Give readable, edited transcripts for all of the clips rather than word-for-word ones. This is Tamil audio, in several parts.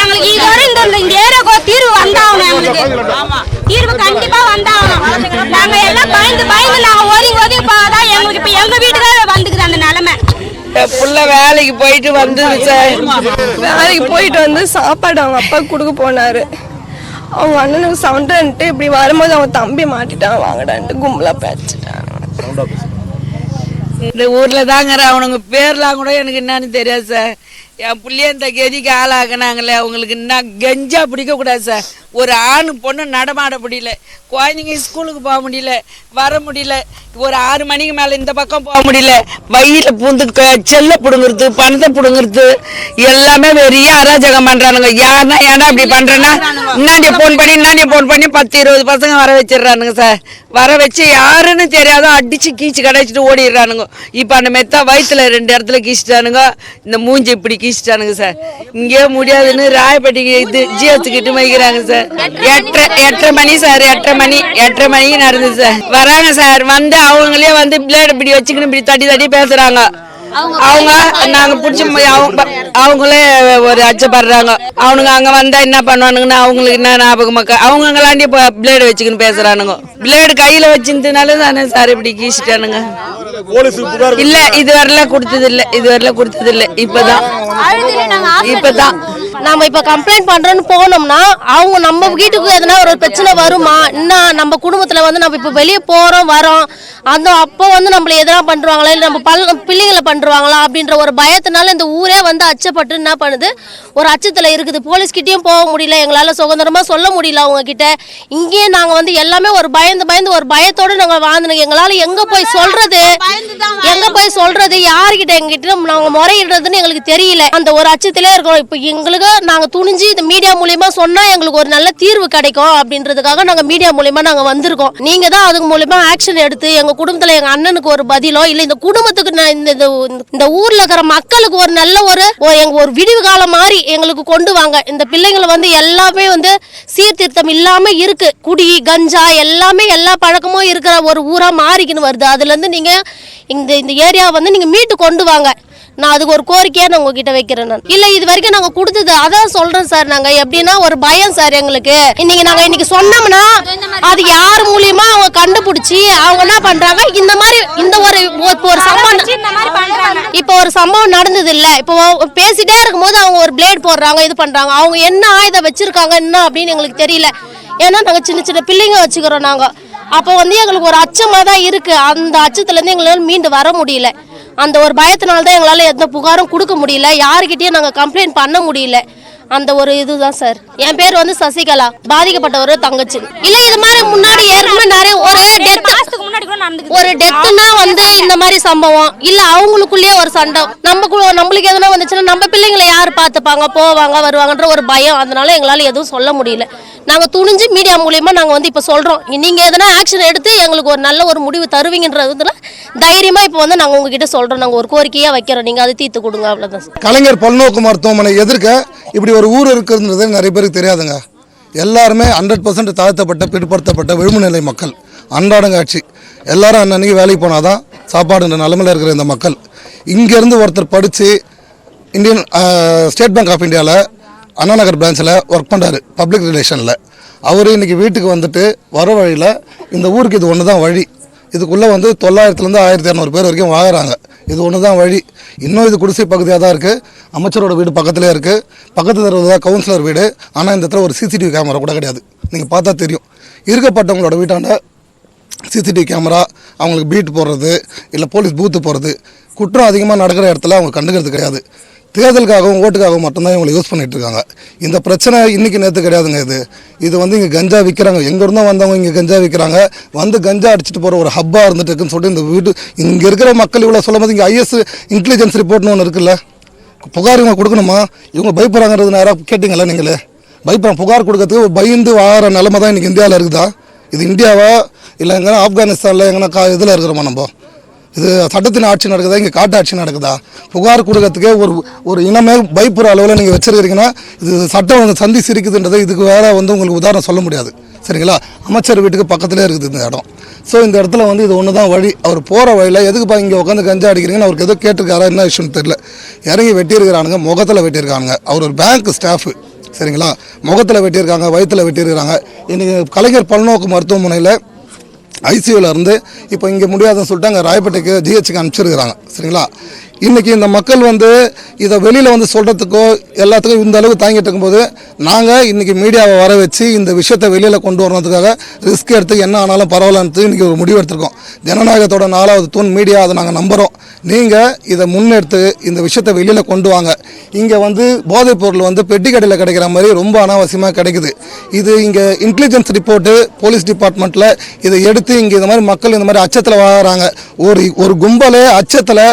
எங்களுக்கு இதுவரை இந்த ஏரியாவுக்கு ஒரு தீர்வு வந்தாகணும். எங்களுக்கு தீர்வு கண்டிப்பா வந்தாகணும். நாங்க எல்லாம் பயந்து நாங்க ஒதுங்கி போதான் எங்களுக்கு இப்ப எங்க வீட்டுக்கு வந்துக்குது அந்த நிலைமை. புள்ள வேலைக்கு போயிட்டு வந்து சார், வேலைக்கு போயிட்டு வந்து சாப்பாடு அவங்க அப்பா கொடுக்க போனாரு. அவங்க அண்ணனுக்கு சவுண்டுன்ட்டு இப்படி வரும்போது அவங்க தம்பி மாட்டிட்டான் வாங்கடான்ட்டு கும்பலா பேச்சுட்டான். இந்த ஊர்ல தாங்கிற அவனுங்க பேர்லாம் கூட எனக்கு என்னன்னு தெரியாது சார். என் பிள்ளைய இந்த கெதிக்கு ஆளாக்குனாங்களே, அவங்களுக்கு என்ன கெஞ்சா பிடிக்க கூடாது சார். ஒரு ஆணு பொண்ணு நடமாட முடியல, குழந்தைங்க ஸ்கூலுக்கு போக முடியல, வர முடியல. ஒரு 6 மணிக்கு மேலே இந்த பக்கம் போக முடியல. வயிறில் பூந்து செல்ல பிடுங்குறது, பணத்தை பிடுங்குறது எல்லாமே பெரிய அராஜகம் பண்ணுறானுங்க. ஏன்னா இப்படி பண்ணுறேன்னா இன்னாண்டிய ஃபோன் பண்ணி 10-20 பசங்க வர வச்சிடுறானுங்க சார். வர வச்சு யாருன்னு தெரியாத அடித்து கீச்சு கடைச்சிட்டு ஓடிடுறானுங்க. இப்போ அந்த மெத்தா வயிற்றுல 2 இடத்துல கீச்சிட்டானுங்க, இந்த மூஞ்சி இப்படி கீச்சிட்டானுங்க சார். இங்கே முடியாதுன்னு ராயப்பட்டிக்கு இது ஜிஹெச்சுக்கிட்டு வைக்கிறாங்க சார். 8:30 மணி சார், 8:30 மணிக்கு நடந்தது சார். வராங்க சார், வந்து அவங்களே வந்து பிளேட் இப்படி வச்சுக்கின்னு இப்படி தட்டி பேசுறாங்க. அவங்க நாங்க பிடிச்சி அவங்களே ஒரு அச்சப்படுறாங்க. அவனுங்க அங்க வந்தா என்ன பண்ணுவானுங்கன்னு அவங்களுக்கு என்ன ஞாபகம் அவங்களாண்டி பிளேடு வச்சுக்கின்னு பேசுறானுங்க. பிளேடு கையில வச்சிருந்ததுனால தானே சார் இப்படி கீசிட்டானுங்க. இல்ல இதுவரையில கொடுத்தது இல்ல இப்பதான் நம்ம இப்ப கம்ப்ளைண்ட் பண்றோம்னு போனோம்னா அவங்க நம்ம வீட்டுக்கு எதனா ஒரு பிரச்சனை வருமா, இன்னும் நம்ம குடும்பத்துல வந்து நம்ம இப்ப வெளியே போறோம் வரோம், அந்த அப்போ வந்து நம்மள எதனா பண்றாங்களா இல்ல நம்ம பிள்ளைங்களை பண்றாங்களா அப்படின்ற ஒரு பயத்தினால இந்த ஊரே வந்து அச்சப்பட்டு என்ன பண்ணுது, ஒரு அச்சத்துல இருக்குது. போலீஸ் கிட்டயும் போக முடியல, எங்களால சுதந்திரமா சொல்ல முடியல அவங்க கிட்ட. இங்கேயே நாங்க வந்து எல்லாமே ஒரு பயந்து ஒரு பயத்தோட நாங்க வாழ்ந்துனோம். எங்களால எங்க போய் சொல்றது யாருக்கிட்ட எங்கிட்ட நாங்க முறையிடுறதுன்னு எங்களுக்கு தெரியல. அந்த ஒரு அச்சத்திலே இருக்கோம். இப்ப எங்களுக்கு நாங்க துணிஞ்சு இந்த மீடியா மூலியமா சொன்னா எங்களுக்கு ஒரு நல்ல தீர்வு கிடைக்கும் அப்படின்றதுக்காக நாங்க மீடியா மூலியமா நாங்க வந்திருக்கோம். நீங்க தான் அதுக்கு மூலியமா ஆக்ஷன் எடுத்து எங்க குடும்பத்துல எங்க அண்ணனுக்கு ஒரு பதிலோ இல்ல இந்த குடும்பத்துக்கு இந்த ஊர்ல இருக்கிற மக்களுக்கு ஒரு நல்ல ஒரு விடிவு காலம் மாதிரி எங்களுக்கு கொண்டு வாங்க. இந்த பிள்ளைங்களை வந்து எல்லாமே வந்து சீர்திருத்தம் இல்லாம இருக்கு. குடி கஞ்சா எல்லாமே எல்லா பழக்கமும் இருக்கிற ஒரு ஊரா மாறிக்கின்னு வருது. அதுல இருந்து நீங்க இந்த ஏரியா வந்து நீங்க மீட்டு கொண்டு வாங்க. நான் அதுக்கு ஒரு கோரிக்கையா நான் உங்ககிட்ட வைக்கிறேன். நான் இல்ல இது வரைக்கும் நாங்க கொடுத்தது அதான் சொல்றேன் சார். நாங்க எப்படின்னா ஒரு பயம் சார் எங்களுக்கு. இன்னைக்கு சொன்னோம்னா அது யார் மூலியமா அவங்க கண்டுபிடிச்சி அவங்க என்ன பண்றாங்க, இந்த ஒரு சம்பவம் இப்போ ஒரு சம்பவம் நடந்தது இல்ல, இப்போ பேசிட்டே இருக்கும்போது அவங்க ஒரு பிளேட் போடுறாங்க, இது பண்றாங்க. அவங்க என்ன ஆயுதம் வச்சிருக்காங்க என்ன அப்படின்னு எங்களுக்கு தெரியல. ஏன்னா நாங்க சின்ன பிள்ளைங்க வச்சுக்கிறோம் நாங்க. அப்போ வந்து எங்களுக்கு ஒரு அச்சமா தான் இருக்கு. அந்த அச்சத்துல இருந்து எங்களால மீண்டு வர முடியல. அந்த ஒரு பயத்தினால தான் எங்களால எந்த புகாரும் கொடுக்க முடியல, யாருக்கிட்டையும் நாங்க கம்ப்ளைண்ட் பண்ண முடியல. அந்த ஒரு இதுதான் சார். என் பேர் வந்து சசிகலா, பாதிக்கப்பட்ட ஒரு தங்கச்சி. இல்ல இது மாதிரி முன்னாடி ஏற்கனவே நிறைய ஒரு டெத்துனா வந்து இந்த மாதிரி சம்பவம் இல்ல அவங்களுக்குள்ளேயே ஒரு சண்டை நம்மளுக்கு எதனா வந்துச்சுன்னா நம்ம பிள்ளைங்களை யார் பார்த்துப்பாங்க, போவாங்க வருவாங்கன்ற ஒரு பயம். அதனால எங்களால எதுவும் சொல்ல முடியல. நாங்க துணிஞ்சு மீடியா மூலியமா நாங்க வந்து இப்ப சொல்றோம், நீங்க எதனா ஆக்ஷன் எடுத்து எங்களுக்கு ஒரு நல்ல ஒரு முடிவு தருவீங்கன்றதுல தைரியமா இப்ப வந்து நாங்க உங்ககிட்ட சொல்றோம். நாங்க ஒரு கோரிக்கையா வைக்கிறோம், நீங்க அதை தீர்த்து கொடுங்க, அவ்வளவுதான். கலைஞர் பல்நோக்கு மருத்துவமனை எதிர்க்க இப்படி ஒரு ஊர் இருக்குன்றது நிறைய பேருக்கு தெரியாதுங்க. எல்லாருமே 100% தாழ்த்தப்பட்ட பிற்படுத்தப்பட்ட விழுமநிலை மக்கள், அன்றாடங்காட்சி. எல்லாரும் அன்னன்னைக்கு வேலைக்கு போனால் தான் சாப்பாடுன்ற நிலைமையில் இருக்கிற இந்த மக்கள் இங்கேருந்து ஒருத்தர் படித்து இந்தியன் ஸ்டேட் பேங்க் ஆஃப் இந்தியாவில் அண்ணா நகர் பிரான்ச்சில் ஒர்க் பண்ணுறாரு பப்ளிக் ரிலேஷனில். அவர் இன்றைக்கி வீட்டுக்கு வந்துட்டு வர வழியில் இந்த ஊருக்கு இது ஒன்று தான் வழி. இதுக்குள்ளே வந்து 900லேருந்து 1200 பேர் வரைக்கும் வாங்குறாங்க. இது ஒன்று தான் வழி. இன்னும் இது குடிசை பகுதியாக தான் இருக்குது. அமைச்சரோட வீடு பக்கத்துலேயே இருக்குது. பக்கத்தில் இருக்கிறது தான் கவுன்சிலர் வீடு. ஆனால் இந்த இடத்துல ஒரு சிசிடிவி கேமரா கூட கிடையாது. நீங்கள் பார்த்தா தெரியும். இருக்கப்பட்டவங்களோட வீட்டாண்ட சிசிடிவி கேமரா, அவங்களுக்கு பீட் போடுறது இல்லை போலீஸ் பூத்து போடுறது, குற்றம் அதிகமாக நடக்கிற இடத்துல அவங்க கண்டுக்கிறது கிடையாது. தேர்தலுக்காகவும் ஓட்டுக்காகவும் மட்டும்தான் இவங்களை யூஸ் பண்ணிகிட்டு இருக்காங்க. இந்த பிரச்சனை இன்றைக்கி நேற்று கிடையாதுங்க. இது வந்து இங்கே கஞ்சா விற்கிறாங்க. எங்கேருந்தோ வந்தவங்க இங்கே கஞ்சா விற்கிறாங்க. வந்து கஞ்சா அடிச்சுட்டு போகிற ஒரு ஹப்பாக இருந்துட்டு இருக்குன்னு சொல்லிட்டு இந்த வீடு இங்கே இருக்கிற மக்கள் இவ்வளோ சொல்லும் போது இங்கே ஐஎஸ் இன்டெலிஜென்ஸ் ரிப்போர்ட்னு ஒன்று இருக்குல்ல, புகார் இவங்க கொடுக்கணுமா? இவங்க பயப்படுறாங்கிறது நேராக கேட்டிங்களா? நீங்களே பயப்படுறாங்க. புகார் கொடுக்கறதுக்கு பயந்து வாழற நிலைமை தான் இன்றைக்கி இந்தியாவில் இருக்குதா? இது இந்தியாவா இல்லை எங்கன்னா ஆப்கானிஸ்தானில் எங்கன்னா இதில் இருக்கிறோமா? நம்ம இது சட்டத்தின் ஆட்சி நடக்குதா, இங்கே காட்டு ஆட்சி நடக்குதா? புகார் கொடுக்கறதுக்கே ஒரு இனமே பயப்படுற அளவில் நீங்கள் வச்சுருக்கிறீங்கன்னா இது சட்டம் வந்து சந்தி சிரிக்குதுன்றதை இதுக்கு வேறு வந்து உங்களுக்கு உதாரணம் சொல்ல முடியாது. சரிங்களா? அமைச்சர் வீட்டுக்கு பக்கத்துலேயே இருக்குது இந்த இடம். ஸோ இந்த இடத்துல வந்து இது ஒன்று தான் வழி. அவர் போகிற வழியில் எதுக்குப்பா இங்கே உட்காந்து கஞ்சா அடிக்கிறீங்கன்னு அவருக்கு எதோ கேட்டிருக்காரா, என்ன விஷயம்னு தெரியல. இறங்கி வெட்டியிருக்கிறானுங்க, முகத்தில் வெட்டியிருக்கானுங்க. அவர் ஒரு பேங்க் ஸ்டாஃபு, சரிங்களா? முகத்தில் வெட்டியிருக்காங்க, வயிற்றில் வெட்டியிருக்கிறாங்க. இன்றைக்கி கலைஞர் பல்நோக்கு மருத்துவமனையில் ஐசியூவில் இருந்து இப்போ இங்கே முடியாதுன்னு சொல்லிட்டு அங்கே ராயப்பேட்டைக்கு ஜிஹெச்சுக்கு அனுப்பிச்சிருக்கிறாங்க, சரிங்களா? இன்றைக்கி இந்த மக்கள் வந்து இதை வெளியில் வந்து சொல்கிறதுக்கோ எல்லாத்துக்கும் இந்த அளவுக்கு தாங்கிட்டு இருக்கும்போது நாங்கள் இன்றைக்கி மீடியாவை வர வச்சு இந்த விஷயத்தை வெளியில் கொண்டு வரணுன்றதுக்காக ரிஸ்க் எடுத்து என்ன ஆனாலும் பரவாயில்லன்ட்டு இன்றைக்கி ஒரு முடிவு எடுத்திருக்கோம். ஜனநாயகத்தோட 4வது தூண் மீடியா, அதை நாங்கள் நம்புகிறோம். நீங்கள் இதை முன்னெடுத்து இந்த விஷயத்தை வெளியில் கொண்டு வாங்க. இங்கே வந்து போதைப் பொருள் வந்து பெட்டி கடையில் கிடைக்கிற மாதிரி ரொம்ப அனாவசியமாக கிடைக்குது. இது இங்கே இன்டெலிஜென்ஸ் ரிப்போர்ட்டு போலீஸ் டிபார்ட்மெண்ட்டில் இதை எடுத்து இங்கே இந்த மாதிரி மக்கள் இந்த மாதிரி அச்சத்தில் வாங்குறாங்க. ஒரு கும்பலே அச்சத்தில்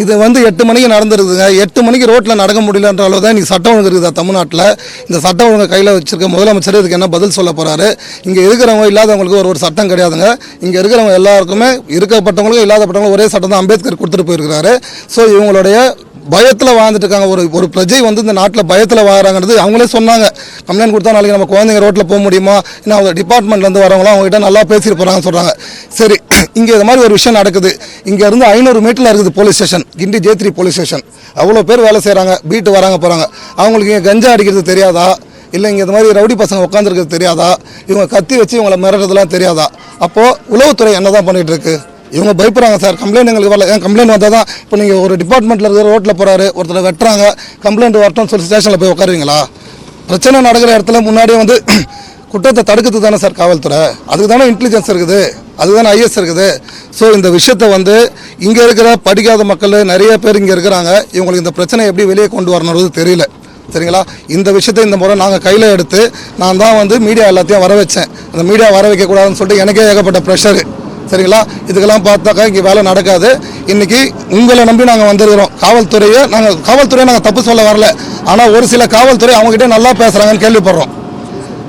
இது வந்து 8 மணிக்கு நடந்துருக்குதுங்க. 8 மணிக்கு ரோட்டில் நடக்க முடியலன்ற அளவு தான் இன்றைக்கி சட்டம் ஒழுங்கு இருக்குது தமிழ்நாட்டில். இந்த சட்டம் ஒழுங்கு கையில் வச்சிருக்க முதலமைச்சர் இதுக்கு என்ன பதில் சொல்ல போகிறாரு? இங்கே இருக்கிறவங்க இல்லாதவங்களுக்கு ஒரு சட்டம் கிடையாதுங்க. இங்கே இருக்கிறவங்க எல்லாருக்குமே, இருக்கப்பட்டவங்களுக்கும் இல்லாதப்பட்டவங்களும் ஒரே சட்டம் தான் அம்பேத்கர் கொடுத்துட்டு போயிருக்கிறாரு. ஸோ இவங்களுடைய பயத்தில் வாழ்ந்துட்டு இருக்காங்க. ஒரு பிரஜை வந்து இந்த நாட்டில் பயத்தில் வாழ்கிறாங்கிறது அவங்களே சொன்னாங்க. கம்ப்ளைண்ட் கொடுத்தா நாளைக்கு நம்ம குழந்தைங்க ரோட்டில் போக முடியுமா? ஏன்னா அவங்க டிபார்ட்மெண்ட்லேருந்து வரவங்களாம் அவங்ககிட்ட நல்லா பேசிட்டு போகிறாங்கன்னு சொல்கிறாங்க. சரி, இங்கே இது மாதிரி ஒரு விஷயம் நடக்குது. இங்கேருந்து 500 மீட்டரில் இருக்குது போலீஸ் ஸ்டேஷன், கிண்டி J3 போலீஸ் ஸ்டேஷன். அவ்வளோ பேர் வேலை செய்கிறாங்க, பீட்டு வராங்க போகிறாங்க. அவங்களுக்கு இங்கே கஞ்சா அடிக்கிறது தெரியாதா? இல்லை இங்கே இந்த மாதிரி ரவுடி பசங்க உட்காந்துருக்கிறது தெரியாதா? இவங்க கத்தி வச்சு இவங்களை மிரட்டுறதுலாம் தெரியாதா? அப்போது உளவுத்துறை என்ன தான் பண்ணிகிட்டு இருக்கு? இவங்க பயப்படுறாங்க சார். கம்ப்ளைண்ட் எங்களுக்கு வரல. ஏன் கம்ப்ளைண்ட் வந்தால் தான் இப்போ நீங்கள் ஒரு டிபார்ட்மெண்ட்டில் இருக்கிற ரோட்டில் போகிறாரு, ஒருத்தரை வெட்டுறாங்க, கம்ப்ளைண்ட் வரட்டும்னு சொல்லி ஸ்டேஷனில் போய் உட்காருவீங்களா? பிரச்சனை நடக்கிற இடத்துல முன்னாடியே வந்து குற்றத்தை தடுக்கிறது தானே சார் காவல்துறை. அதுக்கு தானே இன்டெலிஜென்ஸ் இருக்குது, அதுக்கு தானே IS இருக்குது. ஸோ இந்த விஷயத்தை வந்து இங்கே இருக்கிற படிக்காத மக்கள் நிறைய பேர் இங்கே இருக்கிறாங்க. இவங்களுக்கு இந்த பிரச்சனை எப்படி வெளியே கொண்டு வரணுன்றது தெரியல, சரிங்களா? இந்த விஷயத்தை இந்த முறை நாங்கள் கையில் எடுத்து நான் தான் வந்து மீடியா எல்லாத்தையும் வர வச்சேன். அந்த மீடியா வர வைக்கக்கூடாதுன்னு சொல்லிட்டு எனக்கே ஏகப்பட்ட ப்ரெஷரு, சரிங்களா? இதுக்கெல்லாம் பார்த்தாக்கா இங்கே வேலை நடக்காது. இன்றைக்கி உங்களை நம்பி நாங்கள் வந்துருக்கிறோம். காவல்துறையை நாங்கள் தப்பு சொல்ல வரல. ஆனால் ஒரு சில காவல்துறை அவங்ககிட்ட நல்லா பேசுகிறாங்கன்னு கேள்விப்படுறோம்.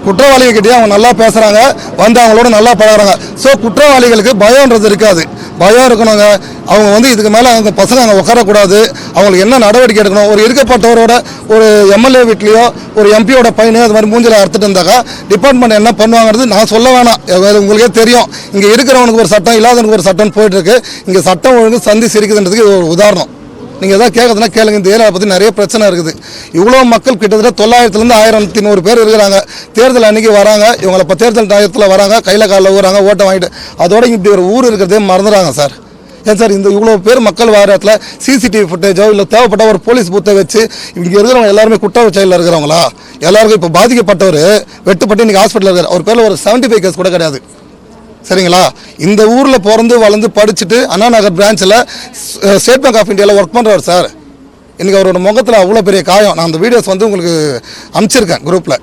குற்றவாளிகிட்டே அவங்க நல்லா பேசுகிறாங்க, வந்து அவங்களோட நல்லா பழகிறாங்க. ஸோ குற்றவாளிகளுக்கு பயம்ன்றது இருக்காது. பயம் இருக்கணுங்க. அவங்க வந்து இதுக்கு மேலே அவங்க பசங்க அங்கே உட்காரக்கூடாது. அவங்களுக்கு என்ன நடவடிக்கை எடுக்கணும்? ஒரு இருக்கப்பட்டவரோட ஒரு MLA வீட்லேயோ ஒரு MPயோட பையனையோ அது மாதிரி மூஞ்சில் அறுத்துட்டு இருந்தாக்கா டிபார்ட்மெண்ட் என்ன பண்ணுவாங்கிறது நான் சொல்ல வேணாம், உங்களுக்கே தெரியும். இங்கே இருக்கிறவனுக்கு ஒரு சட்டம், இல்லாதவனுக்கு ஒரு சட்டம்னு போயிட்டுருக்கு. இங்கே சட்டம் ஒழுங்கு சந்தி சிரிக்குதுன்றதுக்கு இது ஒரு உதாரணம். நீங்கள் எதாவது கேட்குறதுனா கேளுங்க. இந்த ஏரியாவை பற்றி நிறைய பிரச்சனை இருக்குது. இவ்வளோ மக்கள் கிட்டத்தட்ட 900லேருந்து 1100 பேர் இருக்கிறாங்க. தேர்தல் அன்றைக்கி வராங்க, இவங்களை இப்போ தேர்தல் டயத்தில் வராங்க, கையில் காலில் ஊறாங்க, ஓட்டை வாங்கிட்டு அதோட இப்படி ஒரு ஊர் இருக்கிறதே மறந்துடுறாங்க சார். ஏன் சார் இந்த இவ்வளோ பேர் மக்கள் வர இடத்துல CCTV ஃபுட்டேஜோ இல்லை தேவைப்பட்ட ஒரு போலீஸ் பூத்தை வச்சு இங்கே இருக்கிறவங்க எல்லாருமே குற்றச்செயலில் இருக்கிறவங்களா? எல்லாருக்கும் இப்போ பாதிக்கப்பட்டவர் வெட்டுப்பட்டு இன்றைக்கி ஹாஸ்பிட்டலில் இருக்கிற ஒரு பேரில் ஒரு 75 கேஸ் கூட கிடையாது, சரிங்களா? இந்த ஊரில் பிறந்து வளர்ந்து படிச்சுட்டு Anna Nagar பிரான்ச்சில் state bank of இந்தியாவில் ஒர்க் பண்ணுறாரு சார். இன்றைக்கி அவரோட முகத்தில் அவ்வளோ பெரிய காயம். நான் அந்த வீடியோஸ் வந்து உங்களுக்கு அனுப்பிச்சிருக்கேன் குரூப்பில்,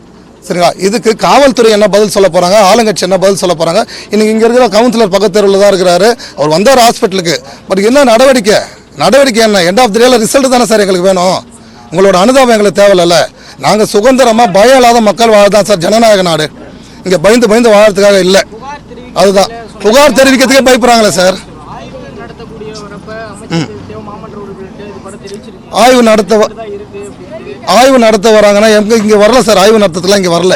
சரிங்களா? இதுக்கு காவல்துறை என்ன பதில் சொல்ல போகிறாங்க, ஆளுங்கட்சி என்ன பதில் சொல்ல போகிறாங்க? இன்றைக்கி இங்கே இருக்கிற கவுன்சிலர் பக்கத்து தெருவில் தான் இருக்கிறாரு. அவர் வந்தார் ஹாஸ்பிட்டலுக்கு. பட் என்ன நடவடிக்கை என்ன? எண்ட் ஆஃப் தி டேல ரிசல்ட் தானே சார் எங்களுக்கு வேணும். உங்களோட அனுதாபம் எங்களுக்கு தேவையில்ல. நாங்கள் சுதந்திரமாக பயம் இல்லாத மக்கள் வாழ்தான் சார் ஜனநாயக நாடு. இங்கே பயந்து வாழறதுக்காக இல்லை. அதுதான் புகார் தெரிவிக்கிறதுக்கே பயப்படுறாங்களே சார். ஆய்வு நடத்த வராங்கன்னா இங்கே வரல சார். ஆய்வு நடத்தத்துக்குலாம் இங்கே வரல.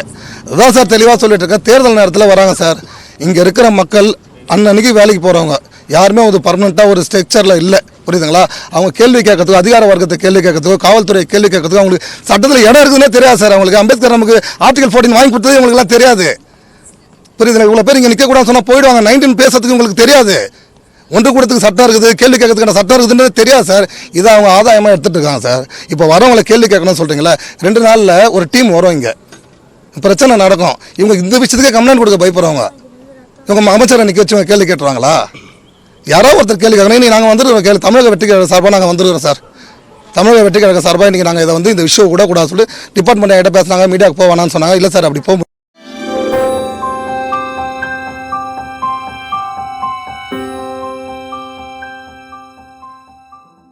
அதுதான் சார் தெளிவாக சொல்லிட்டு இருக்கேன். தேர்தல் நேரத்தில் வராங்க சார். இங்கே இருக்கிற மக்கள் அன்னன்னைக்கு வேலைக்கு போகிறவங்க யாருமே ஒரு பர்மனெண்ட்டாக ஒரு ஸ்ட்ரக்சரில் இல்லை, புரியுதுங்களா? அவங்க கேள்வி கேட்கறதுக்கு, அதிகார வர்க்கத்தை கேள்வி கேட்கறதுக்கு, காவல்துறை கேள்வி கேட்கறதுக்கு அவங்களுக்கு சட்டத்தில் இடம் இருக்குதுன்னே தெரியாது சார். அவங்களுக்கு அம்பேத்கர் நமக்கு ஆர்டிகல் 14 வாங்கி கொடுத்தது இவங்களுக்குலாம் தெரியாது, புரியுதுங்களா? இவ்வளோ பேர் இங்கே நிற்கக்கூடாதுன்னு சொன்னால் போயிடுவாங்க. 19 பேசுறதுக்கு உங்களுக்கு தெரியாது. ஒன்று கூடத்துக்கு சட்டம் இருக்குது, கேள்வி கேட்கறதுக்கான சட்டம் இருக்குதுன்னு தெரியாது சார். இதை அவங்க ஆதாயமாக எடுத்துகிட்டு இருக்காங்க சார். இப்போ வரவங்களை கேள்வி கேட்கணும்னு சொல்கிறீங்களா? 2 நாளில் ஒரு டீம் வரும், இங்கே பிரச்சனை நடக்கும். இவங்க இந்த விஷயத்துக்கே கம்ப்ளைண்ட் கொடுக்க பயப்படுறவங்க. இவங்க அமைச்சரை நிற்க வச்சு கேள்வி கேட்டுருவாங்களா? யாரோ ஒருத்தர் கேள்வி கேட்கணும். நாங்கள் வந்துருக்கோம், தமிழக வெற்றி கழக சார்பாக நாங்கள் வந்துருக்கிறோம் சார். தமிழக வெற்றி கழக சார்பாக இன்றைக்கி நாங்கள் இதை வந்து இந்த விஷயம் விடக்கூடாது சொல்லி டிபார்ட்மெண்ட் கிட்ட பேசுனாங்க. மீடியாவுக்கு போவானான்னு சொன்னாங்க. இல்லை சார் அப்படி போக